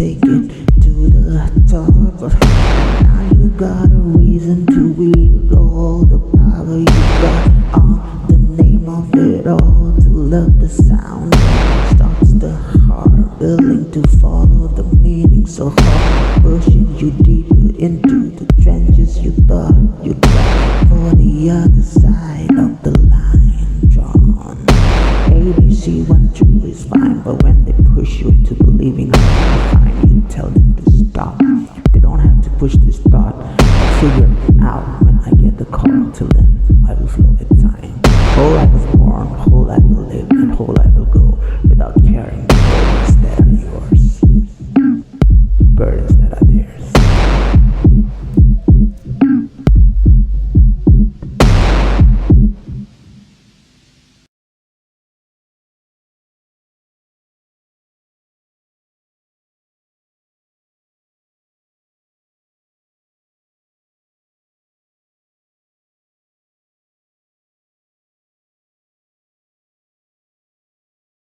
take it to the top. Now you got a reason to wield all the power you got on the name of it all. To love the sound starts the heart, willing to follow the meaning so hard, pushing you deeper into the trenches you thought you'd got for the other side of the line drawn. ABC 1, 2 is fine, but when they push you into believing how to find you, tell them to stop. They don't have to push this thought. I'll figure it out when I get the call. Till then, I will flow with time. Whole I was born, whole I will live, and whole I will go without caring.